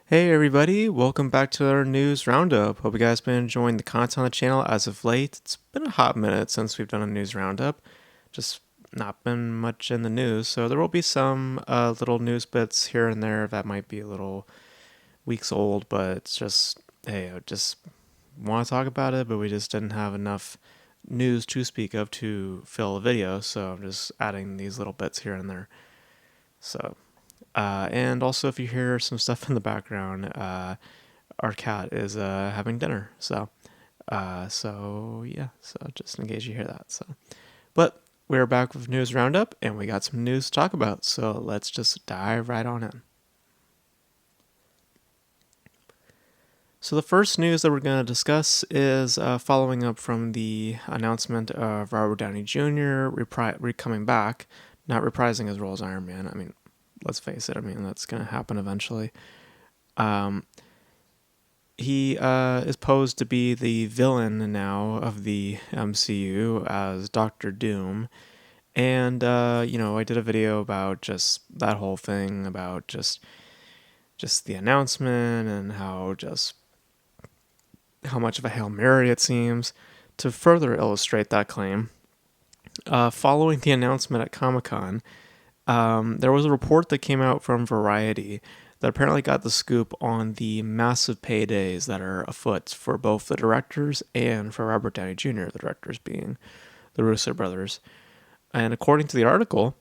Hey everybody, welcome back to our news roundup. Hope you guys been enjoying the content on the channel as of late. It's been a hot minute since we've done a news roundup. Just not been much in the news, so there will be some little news bits here and there that might be a little weeks old, but it's just, hey, I just want to talk about it, but we just didn't have enough news to speak of to fill a video, so I'm just adding these little bits here and there. So, and also if you hear some stuff in the background, our cat is having dinner. So yeah. So just in case you hear that. But we're back with news roundup, and we got some news to talk about. So let's just dive right on in. So the first news that we're going to discuss is following up from the announcement of Robert Downey Jr. Coming back, not reprising his role as Iron Man. I mean, let's face it. I mean, that's going to happen eventually. He is posed to be the villain now of the MCU as Doctor Doom. And, I did a video about just that whole thing, about just the announcement and how much of a Hail Mary it seems. To further illustrate that claim, following the announcement at Comic-Con, there was a report that came out from Variety that apparently got the scoop on the massive paydays that are afoot for both the directors and for Robert Downey Jr., the directors being the Russo brothers. And according to the article,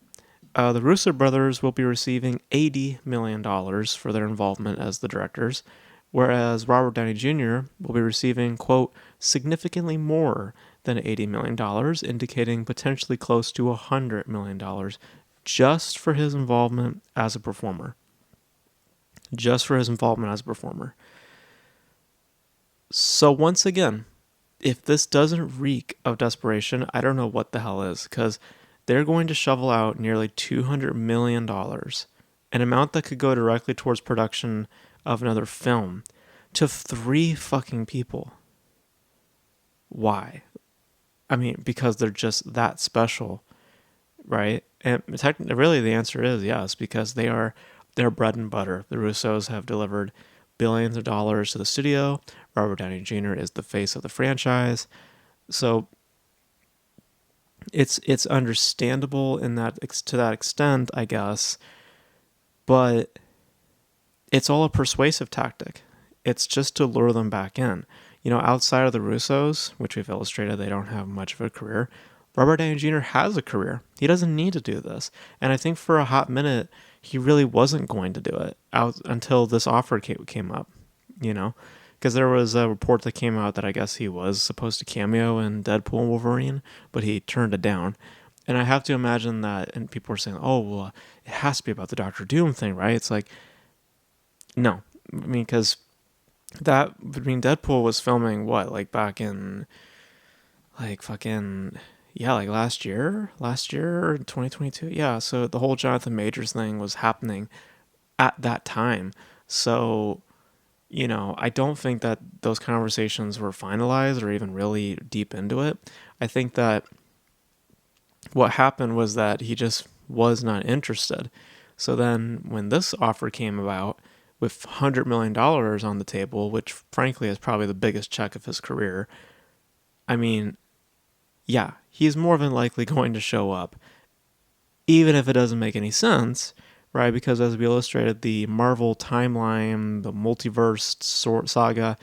the Russo brothers will be receiving $80 million for their involvement as the directors, whereas Robert Downey Jr. will be receiving, quote, significantly more than $80 million, indicating potentially close to $100 million just for his involvement as a performer. So once again, if this doesn't reek of desperation, I don't know what the hell is, because they're going to shovel out nearly $200 million, an amount that could go directly towards production of another film, to 3 fucking people. Why? I mean, because they're just that special, right? And really the answer is yes, because they're bread and butter. The Russos have delivered billions of dollars to the studio. Robert Downey Jr. is the face of the franchise. So it's understandable in that to that extent, I guess, but it's all a persuasive tactic. It's just to lure them back in. Outside of the Russos, which we've illustrated, they don't have much of a career. Robert Downey Jr. has a career. He doesn't need to do this. And I think for a hot minute, he really wasn't going to do it until this offer came up, because there was a report that came out that I guess he was supposed to cameo in Deadpool and Wolverine, but he turned it down. And I have to imagine that, and people are saying, oh, well, it has to be about the Doctor Doom thing, right? It's like, no. I mean, because Deadpool was filming back in, last year, 2022. Yeah. So the whole Jonathan Majors thing was happening at that time. So, I don't think that those conversations were finalized or even really deep into it. I think that what happened was that he just was not interested. So then when this offer came about with $100 million on the table, which frankly is probably the biggest check of his career, I mean, yeah, he's more than likely going to show up, even if it doesn't make any sense, right? Because as we illustrated, the Marvel timeline, the multiverse saga,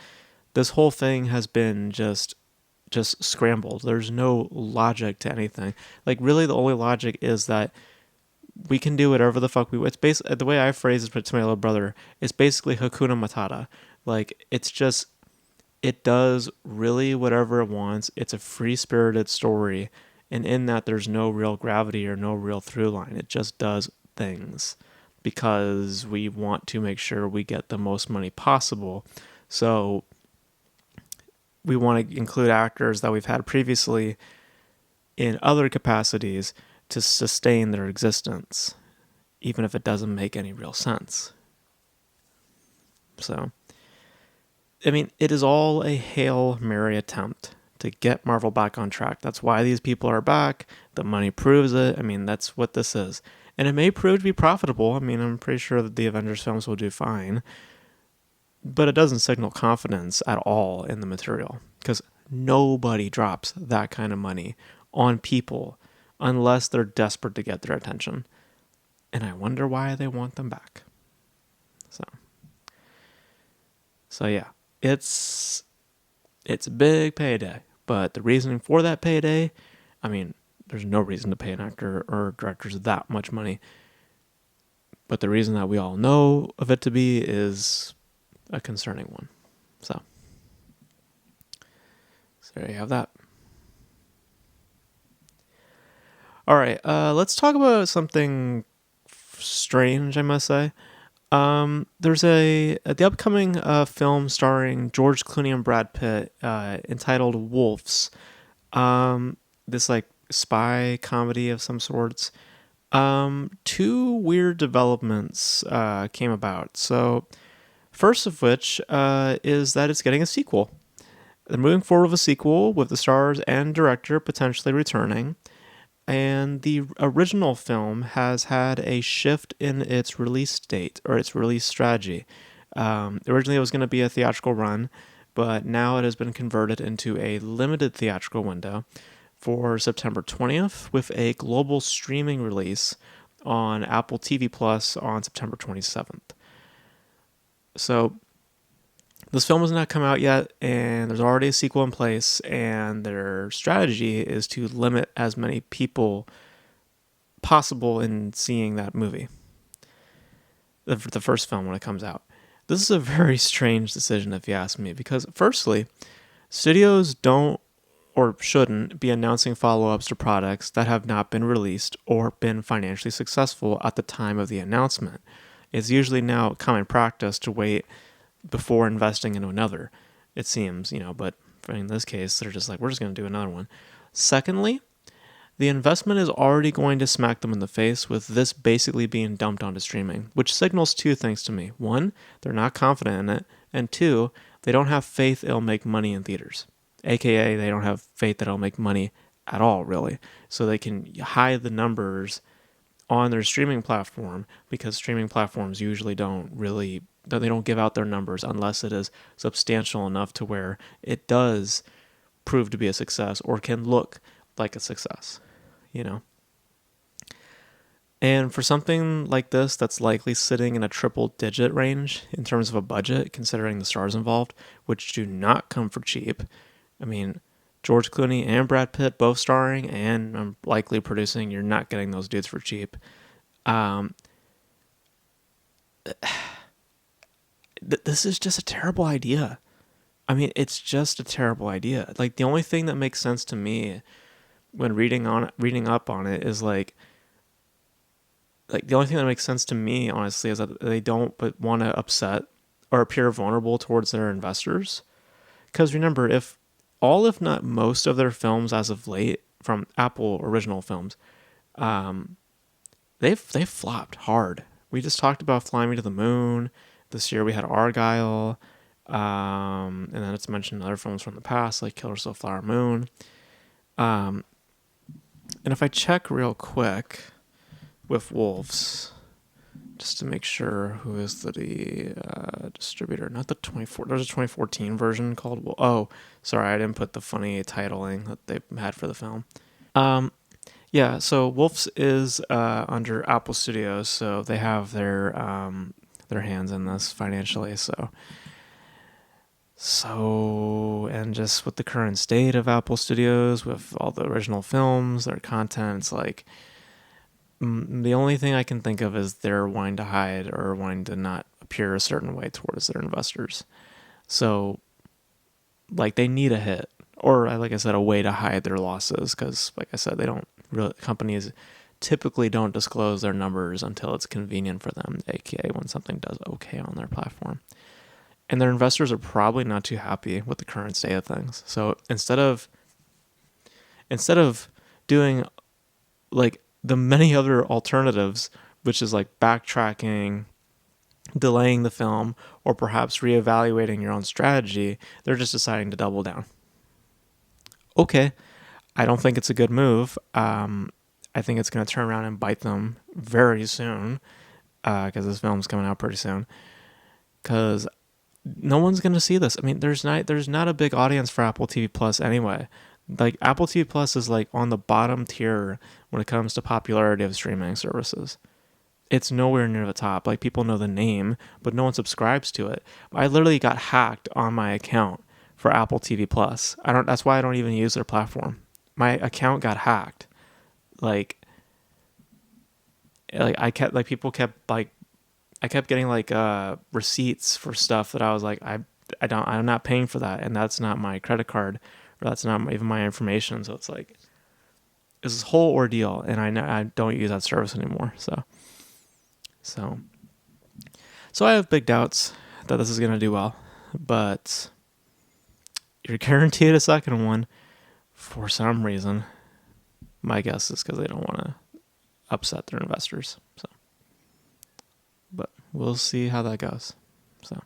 this whole thing has been just scrambled. There's no logic to anything. Really, the only logic is that we can do whatever the fuck we want. It's basically, the way I phrase it to my little brother, it's basically Hakuna Matata. It's just, it does really whatever it wants. It's a free-spirited story, and in that there's no real gravity or no real through line. It just does things because we want to make sure we get the most money possible. So we want to include actors that we've had previously in other capacities to sustain their existence, even if it doesn't make any real sense. So, I mean, it is all a Hail Mary attempt to get Marvel back on track. That's why these people are back. The money proves it. I mean, that's what this is. And it may prove to be profitable. I mean, I'm pretty sure that the Avengers films will do fine. but it doesn't signal confidence at all in the material because nobody drops that kind of money on people unless they're desperate to get their attention. And I wonder why they want them back. So yeah, it's a big payday, but the reasoning for that payday, I mean, there's no reason to pay an actor or directors that much money. But the reason that we all know of it to be is a concerning one. So there you have that. All right, let's talk about something strange, I must say. There's the upcoming film starring George Clooney and Brad Pitt entitled Wolves. This like spy comedy of some sorts. Two weird developments came about. So, first of which is that it's getting a sequel. They're moving forward with a sequel with the stars and director potentially returning. And the original film has had a shift in its release date or its release strategy. Originally, it was going to be a theatrical run, but now it has been converted into a limited theatrical window for September 20th with a global streaming release on Apple TV Plus on September 27th. So this film has not come out yet, and there's already a sequel in place, and their strategy is to limit as many people possible in seeing that movie, the first film when it comes out. This is a very strange decision, if you ask me, because firstly, studios don't or shouldn't be announcing follow-ups to products that have not been released or been financially successful at the time of the announcement. It's usually now common practice to wait before investing into another, it seems, but in this case, they're just like, we're just going to do another one. Secondly, the investment is already going to smack them in the face with this basically being dumped onto streaming, which signals two things to me. One, they're not confident in it, and two, they don't have faith it'll make money in theaters, aka they don't have faith that it'll make money at all, really, so they can hide the numbers on their streaming platform, because streaming platforms usually they don't give out their numbers unless it is substantial enough to where it does prove to be a success or can look like a success, And for something like this that's likely sitting in a triple digit range in terms of a budget, considering the stars involved, which do not come for cheap. I mean, George Clooney and Brad Pitt both starring and likely producing. You're not getting those dudes for cheap. This is just a terrible idea. I mean, it's just a terrible idea. Like, the only thing that makes sense to me when reading up on it is like the only thing that makes sense to me, honestly, is that they don't but want to upset or appear vulnerable towards their investors. Because remember, if not most of their films as of late from Apple original films, they've flopped hard. We just talked about Fly Me to the Moon. This year we had Argyle, and then it's mentioned other films from the past like Killer Still Flower Moon. And if I check real quick with Wolves, just to make sure who is the distributor, not the 24. There's a 2014 version called. Oh, sorry, I didn't put the funny titling that they had for the film. Yeah, so Wolves is under Apple Studios, so they have their hands in this financially. So, and just with the current state of Apple Studios, with all the original films, their content, it's like the only thing I can think of is they're wanting to hide or wanting to not appear a certain way towards their investors. So, like, they need a hit, or like I said, a way to hide their losses, because, like I said, companies typically don't disclose their numbers until it's convenient for them, aka when something does okay on their platform. And their investors are probably not too happy with the current state of things. So instead of doing like the many other alternatives, which is like backtracking, delaying the film, or perhaps reevaluating your own strategy, they're just deciding to double down. Okay, I don't think it's a good move. I think it's going to turn around and bite them very soon, because this film's coming out pretty soon. Because no one's gonna see this. I mean, there's not a big audience for Apple TV Plus anyway. Like Apple TV Plus is like on the bottom tier when it comes to popularity of streaming services. It's nowhere near the top. Like people know the name, but no one subscribes to it. I literally got hacked on my account for Apple TV Plus. I don't. That's why I don't even use their platform. My account got hacked. Like, I kept like people kept like I kept getting like receipts for stuff that I was like I'm not paying for that, and that's not my credit card, or that's not even my information. So it's like it's this whole ordeal, and I don't use that service anymore. So so I have big doubts that this is gonna do well, but you're guaranteed a second one for some reason. My guess is because they don't want to upset their investors. So, but we'll see how that goes. So,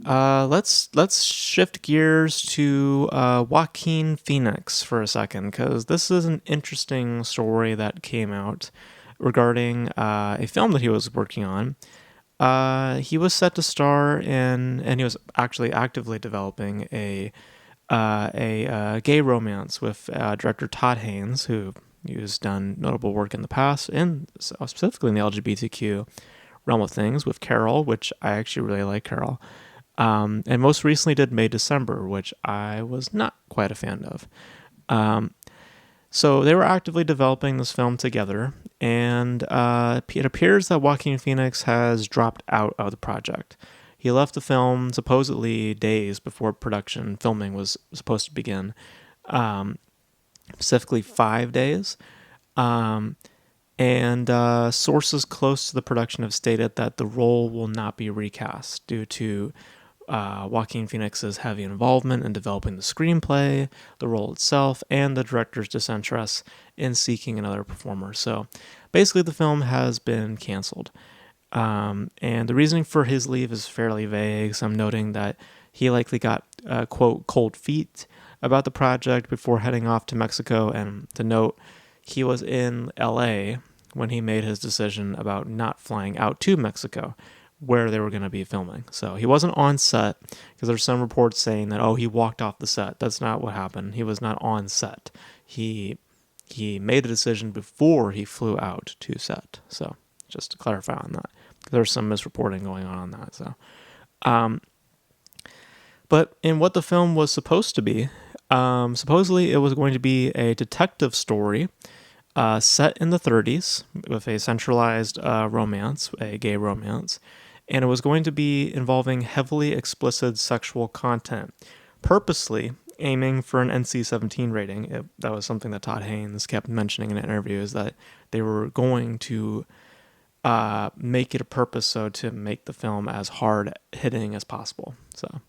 let's shift gears to Joaquin Phoenix for a second, because this is an interesting story that came out regarding a film that he was working on. He was set to star in, and he was actually actively developing a gay romance with director Todd Haynes, who's done notable work in the past, and specifically in the LGBTQ realm of things, with Carol, which I actually really like Carol. And most recently did May December, which I was not quite a fan of. So they were actively developing this film together, and it appears that Joaquin Phoenix has dropped out of the project. He left the film supposedly days before filming was supposed to begin, specifically 5 days. And sources close to the production have stated that the role will not be recast due to Joaquin Phoenix's heavy involvement in developing the screenplay, the role itself, and the director's disinterest in seeking another performer. So basically, the film has been canceled. And the reasoning for his leave is fairly vague. So I'm noting that he likely got, quote, cold feet about the project before heading off to Mexico. And to note, he was in LA when he made his decision about not flying out to Mexico, where they were going to be filming. So he wasn't on set, because there's some reports saying that, oh, he walked off the set. That's not what happened. He was not on set. He made a decision before he flew out to set. So just to clarify on that, there's some misreporting going on that. So, but in what the film was supposed to be, supposedly it was going to be a detective story set in the 30s with a centralized romance, a gay romance, and it was going to be involving heavily explicit sexual content, purposely aiming for an NC-17 rating. That was something that Todd Haynes kept mentioning in interviews, that they were going to make it a purpose so to make the film as hard hitting as possible. So,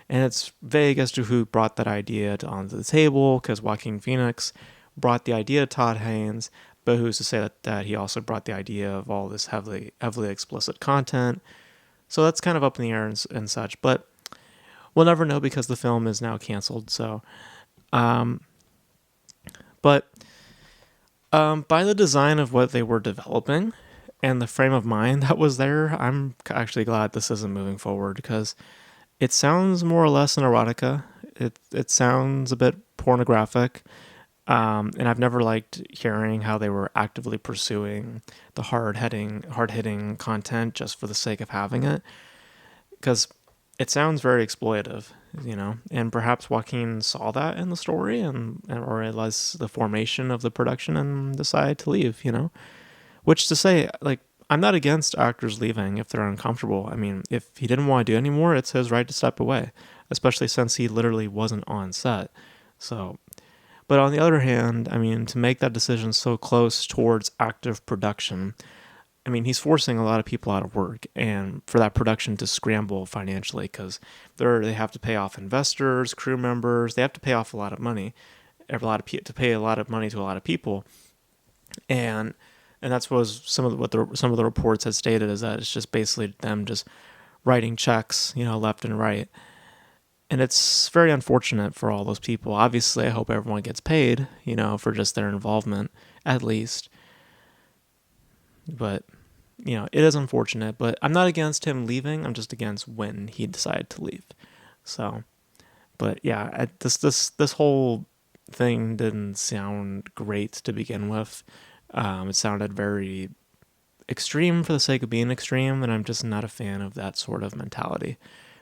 and it's vague as to who brought that idea onto the table, because Joaquin Phoenix brought the idea to Todd Haynes, but who's to say that he also brought the idea of all this heavily explicit content. So that's kind of up in the air and such, but we'll never know because the film is now canceled. So, but by the design of what they were developing and the frame of mind that was there, I'm actually glad this isn't moving forward, because it sounds more or less an erotica. It sounds a bit pornographic. And I've never liked hearing how they were actively pursuing the hard-hitting content just for the sake of having it, because it sounds very exploitive, and perhaps Joaquin saw that in the story or realized the formation of the production and decided to leave, which to say, like, I'm not against actors leaving if they're uncomfortable. I mean, if he didn't want to do anymore, it's his right to step away, especially since he literally wasn't on set. So, but on the other hand, I mean, to make that decision so close towards active production, I mean, he's forcing a lot of people out of work, and for that production to scramble financially, because they have to pay off investors, crew members, they have to pay off a lot of money, to pay a lot of money to a lot of people, and that's what some of the reports had stated, is that it's just basically them just writing checks, left and right. And it's very unfortunate for all those people. Obviously, I hope everyone gets paid, for just their involvement, at least. But it is unfortunate, but I'm not against him leaving. I'm just against when he decided to leave. So, but yeah, this whole thing didn't sound great to begin with. It sounded very extreme for the sake of being extreme, and I'm just not a fan of that sort of mentality.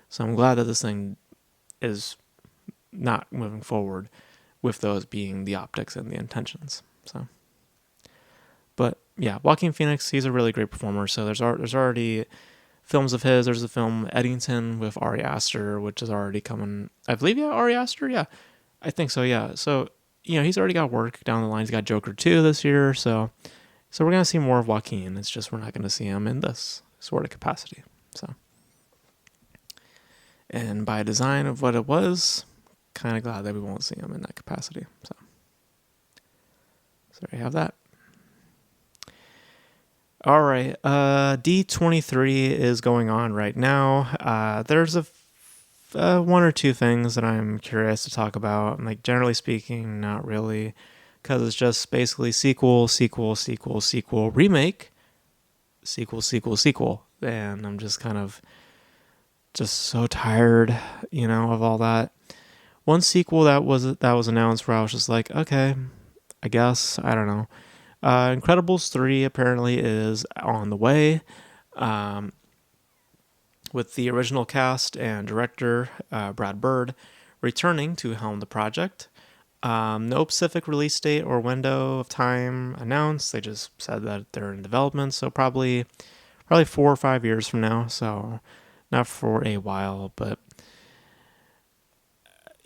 So I'm glad that this thing is not moving forward with those being the optics and the intentions. So, but yeah, Joaquin Phoenix, he's a really great performer. So there's already films of his. There's a film Eddington with Ari Aster, which is already coming. I believe, yeah, Ari Aster, yeah, I think so, yeah. So he's already got work down the line. He's got Joker 2 this year, so we're gonna see more of Joaquin. It's just we're not gonna see him in this sort of capacity. So, and by design of what it was, kind of glad that we won't see him in that capacity. So there you have that. All right, D23 is going on right now. There's one or two things that I'm curious to talk about. Like, generally speaking, not really, because it's just basically sequel, remake, sequel, and I'm just kind of just so tired, of all that. One sequel that was announced where I was just like, okay, I guess, I don't know. Incredibles 3 apparently is on the way, with the original cast and director, Brad Bird, returning to helm the project. No specific release date or window of time announced. They just said that they're in development, so probably 4 or 5 years from now. So not for a while, but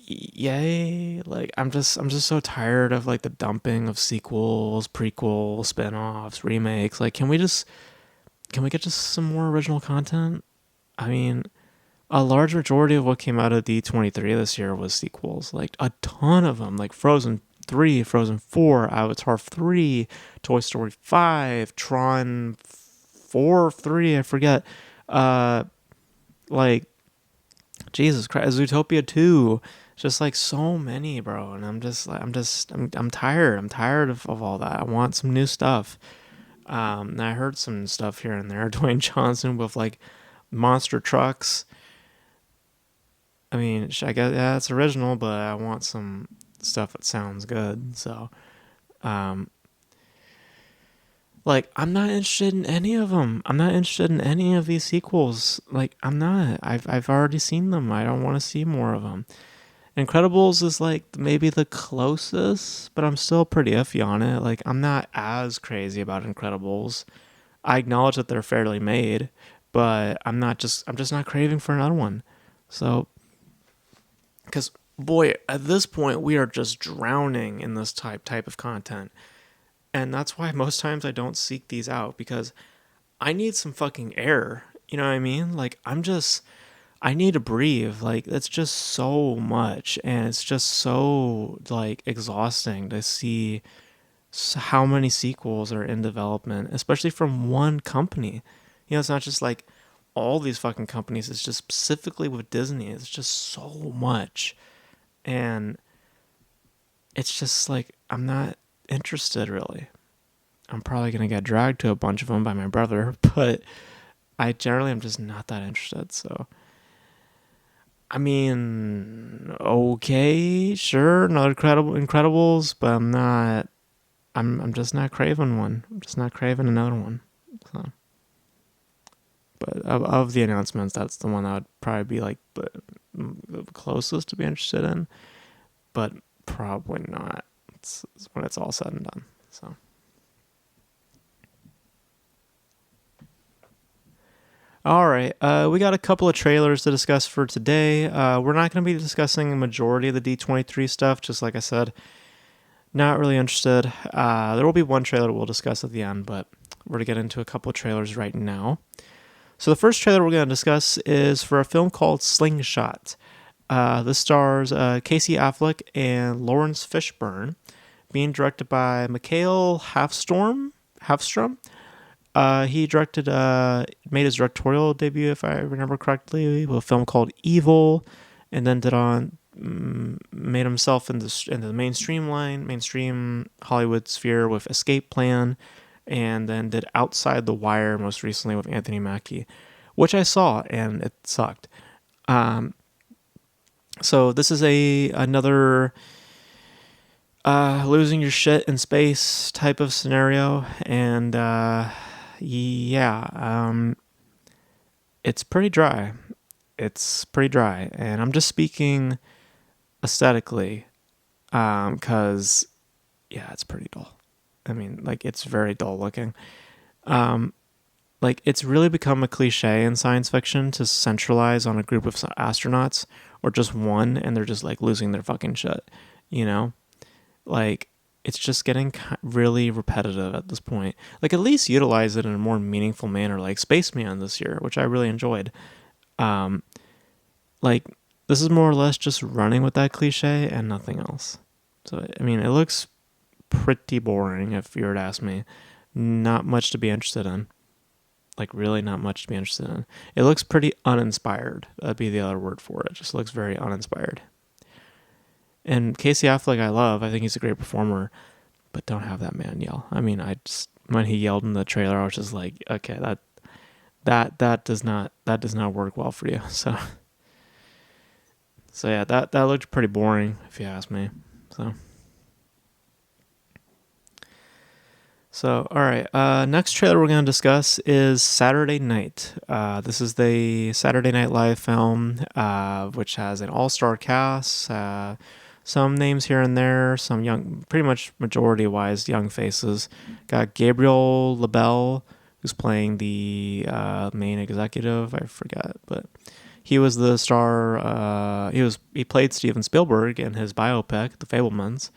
yay! Like, I'm just so tired of like the dumping of sequels, prequels, spin-offs, remakes. Like, can we get just some more original content? I mean, a large majority of what came out of D23 this year was sequels. Like, a ton of them. Like Frozen 3, Frozen 4, Avatar 3, Toy Story 5, Tron 4, 3, I forget. Like, Jesus Christ, Zootopia 2. Just like so many, bro. And I'm tired. I'm tired of all that. I want some new stuff. And I heard some stuff here and there. Dwayne Johnson with like monster trucks. I mean, I guess, yeah, it's original, but I want some stuff that sounds good. So, like, I'm not interested in any of them. I'm not interested in any of these sequels. Like, I'm not. I've already seen them. I don't want to see more of them. Incredibles is like maybe the closest, but I'm still pretty iffy on it. Like, I'm not as crazy about Incredibles. I acknowledge that they're fairly made, but I'm just not craving for another one. So, because boy, at this point we are just drowning in this type of content, and that's why most times I don't seek these out, because I need some fucking air. You know what I mean? Like, I need to breathe. Like, it's just so much, and it's just so like exhausting to see how many sequels are in development, especially from one company. It's not just like all these fucking companies. It's just specifically with Disney. It's just so much, and it's just like I'm not interested really. I'm probably gonna get dragged to a bunch of them by my brother, but I generally am just not that interested. So, I mean, okay, sure, another Incredibles, but I'm not. I'm just not craving one. I'm just not craving another one. So, but of the announcements, that's the one that would probably be like the closest to be interested in, but probably not. It's when it's all said and done. So. All right, we got a couple of trailers to discuss for today. We're not going to be discussing the majority of the D23 stuff, just like I said. Not really interested. There will be one trailer we'll discuss at the end, but we're going to get into a couple of trailers right now. So the first trailer we're going to discuss is for a film called Slingshot. This stars Casey Affleck and Lawrence Fishburne, being directed by Mikhail Halfstrom. He made his directorial debut, if I remember correctly, with a film called Evil, and then made himself into the mainstream Hollywood sphere with Escape Plan, and then did Outside the Wire most recently with Anthony Mackie, which I saw and it sucked. Um, so this is another losing your shit in space type of scenario, and yeah, it's pretty dry. It's pretty dry, and I'm just speaking aesthetically, because yeah, it's pretty dull. I mean, like it's very dull looking. Um, like it's really become a cliche in science fiction to centralize on a group of astronauts or just one, and they're just like losing their fucking shit. You know, like it's just getting really repetitive at this point. Like at least utilize it in a more meaningful manner, like Spaceman this year, which I really enjoyed. Um, like this is more or less just running with that cliche and nothing else. So I mean, it looks pretty boring if you were to ask me. Not much to be interested in. Like really not much to be interested in. It looks pretty uninspired. That'd be the other word for it. It just looks very uninspired. And Casey Affleck, I love. I think he's a great performer, but don't have that man yell. I mean, I just when he yelled in the trailer, I was just like, okay, that does not work well for you. So yeah, that looked pretty boring if you ask me. So all right, next trailer we're going to discuss is Saturday Night. This is the Saturday Night Live film, which has an all-star cast. Some names here and there, some young, pretty much majority-wise young faces. Got Gabriel LaBelle, who's playing the main executive. I forget, but he was the star. He played Steven Spielberg in his biopic, The Fabelmans.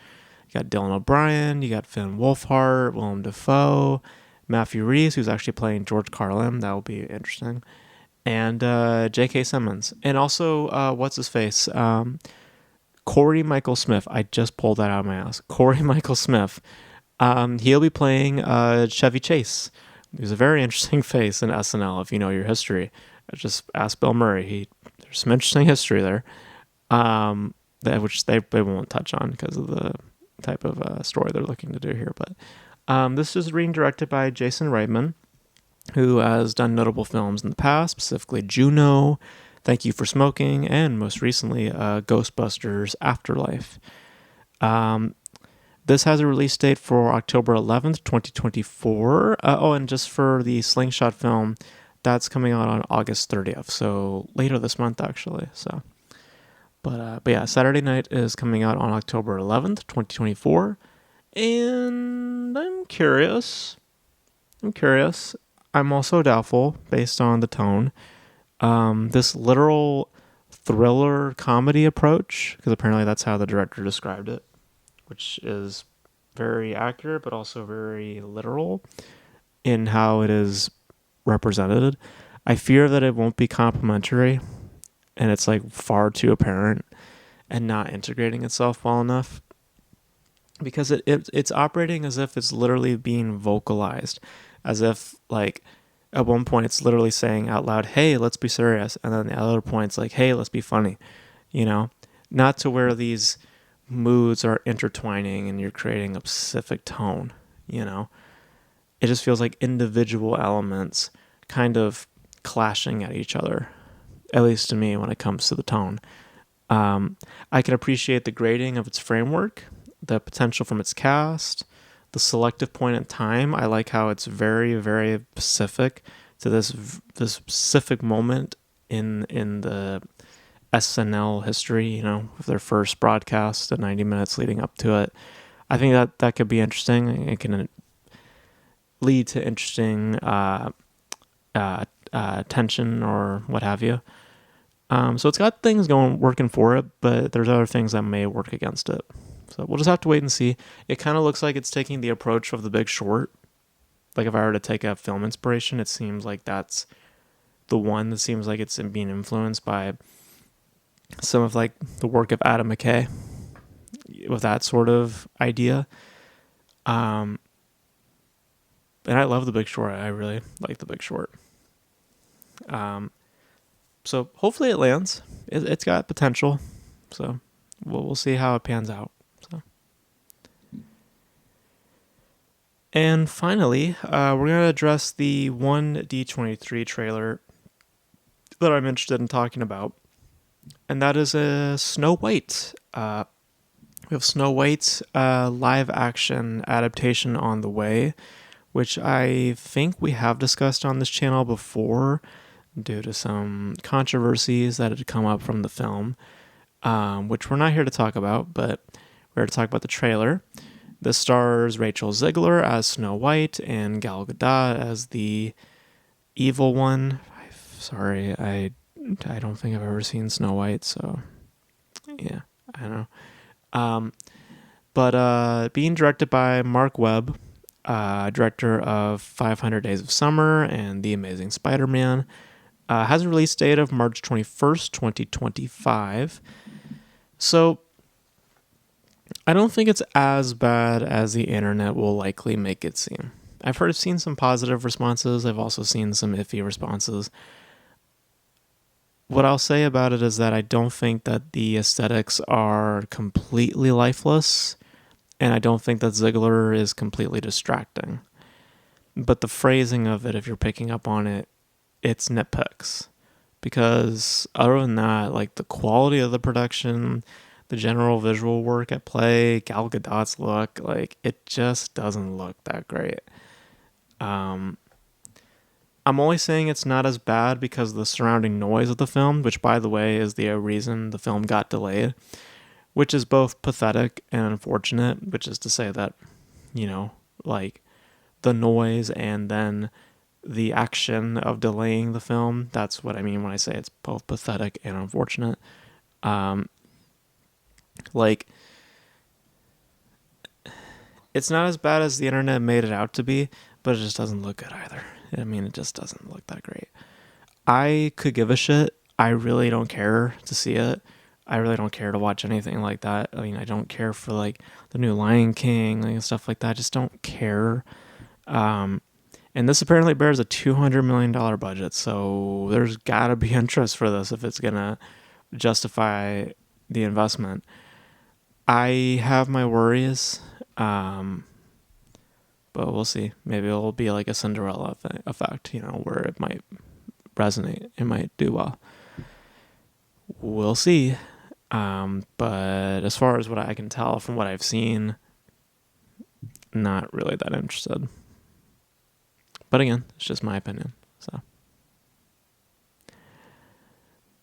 You got Dylan O'Brien, you got Finn Wolfhard, Willem Dafoe, Matthew Rhys, who's actually playing George Carlin. That will be interesting. And J.K. Simmons. And also, what's his face? Corey Michael Smith. I just pulled that out of my ass. Corey Michael Smith. He'll be playing Chevy Chase. He's a very interesting face in SNL if you know your history. Just ask Bill Murray. There's some interesting history there, which they won't touch on because of the type of story they're looking to do here. But this is being directed by Jason Reitman, who has done notable films in the past, specifically Juno, Thank You for Smoking, and most recently Ghostbusters Afterlife. This has a release date for October 11th, 2024. And just for the Slingshot film, that's coming out on August 30th, so later this month actually. But yeah, Saturday Night is coming out on October 11th, 2024, and I'm curious. I'm also doubtful based on the tone. This literal thriller comedy approach, because apparently that's how the director described it, which is very accurate but also very literal in how it is represented. I fear that it won't be complimentary and it's like far too apparent and not integrating itself well enough, because it's operating as if it's literally being vocalized, as if like at one point it's literally saying out loud, hey, let's be serious, and then the other point's like, hey, let's be funny, not to where these moods are intertwining and you're creating a specific tone. It just feels like individual elements kind of clashing at each other, at least to me when it comes to the tone. I can appreciate the grading of its framework, the potential from its cast, the selective point in time. I like how it's very, very specific to this specific moment in the SNL history, with their first broadcast, the 90 minutes leading up to it. I think that could be interesting. It can lead to interesting tension or what have you. So it's got things working for it, but there's other things that may work against it. So we'll just have to wait and see. It kind of looks like it's taking the approach of The Big Short. Like if I were to take a film inspiration, it seems like that's the one that seems like it's being influenced by some of like the work of Adam McKay with that sort of idea. And I love The Big Short. I really like The Big Short. So hopefully it lands. It's got potential. So we'll see how it pans out. So. And finally, we're going to address the one D23 trailer that I'm interested in talking about, and that is Snow White. We have Snow White live action adaptation on the way, which I think we have discussed on this channel before due to some controversies that had come up from the film, which we're not here to talk about, but we're here to talk about the trailer. This stars Rachel Zegler as Snow White and Gal Gadot as the evil one. Sorry, I don't think I've ever seen Snow White, so yeah, I don't know. But being directed by Mark Webb, director of 500 Days of Summer and The Amazing Spider-Man, has a release date of March 21st, 2025. So I don't think it's as bad as the internet will likely make it seem. I've seen some positive responses. I've also seen some iffy responses. What I'll say about it is that I don't think that the aesthetics are completely lifeless, and I don't think that Ziegler is completely distracting. But the phrasing of it, if you're picking up on it, it's nitpicks. Because other than that, like the quality of the production, the general visual work at play, Gal Gadot's look, like it just doesn't look that great. I'm only saying it's not as bad because of the surrounding noise of the film, which, by the way, is the reason the film got delayed, which is both pathetic and unfortunate, which is to say that, like the noise and then the action of delaying the film, that's what I mean when I say it's both pathetic and unfortunate. Like, it's not as bad as the internet made it out to be, but it just doesn't look good either. I mean, it just doesn't look that great. I could give a shit. I really don't care to see it. I really don't care to watch anything like that. I mean, I don't care for like the new Lion King and stuff like that. I just don't care. And this apparently bears a $200 million budget, so there's got to be interest for this if it's going to justify the investment. I have my worries, but we'll see. Maybe it'll be like a Cinderella effect, where it might resonate. It might do well. We'll see. But as far as what I can tell from what I've seen, not really that interested. But again, it's just my opinion.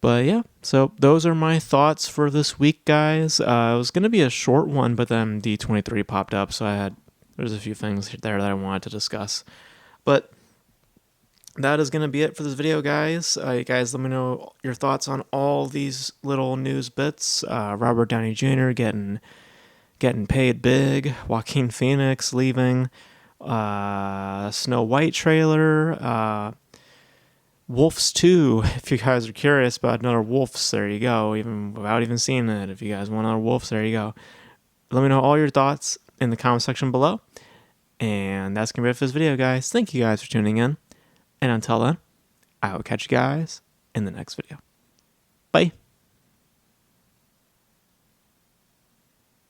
But yeah, so those are my thoughts for this week, guys. It was going to be a short one, but then D23 popped up, so there's a few things there that I wanted to discuss. But that is going to be it for this video, guys. Guys, let me know your thoughts on all these little news bits. Robert Downey Jr. getting paid big. Joaquin Phoenix leaving. Snow White trailer. Wolves 2, if you guys are curious about another Wolves, there you go. Even without even seeing it, if you guys want another Wolves, there you go. Let me know all your thoughts in the comment section below. And that's going to be it for this video, guys. Thank you guys for tuning in. And until then, I will catch you guys in the next video. Bye.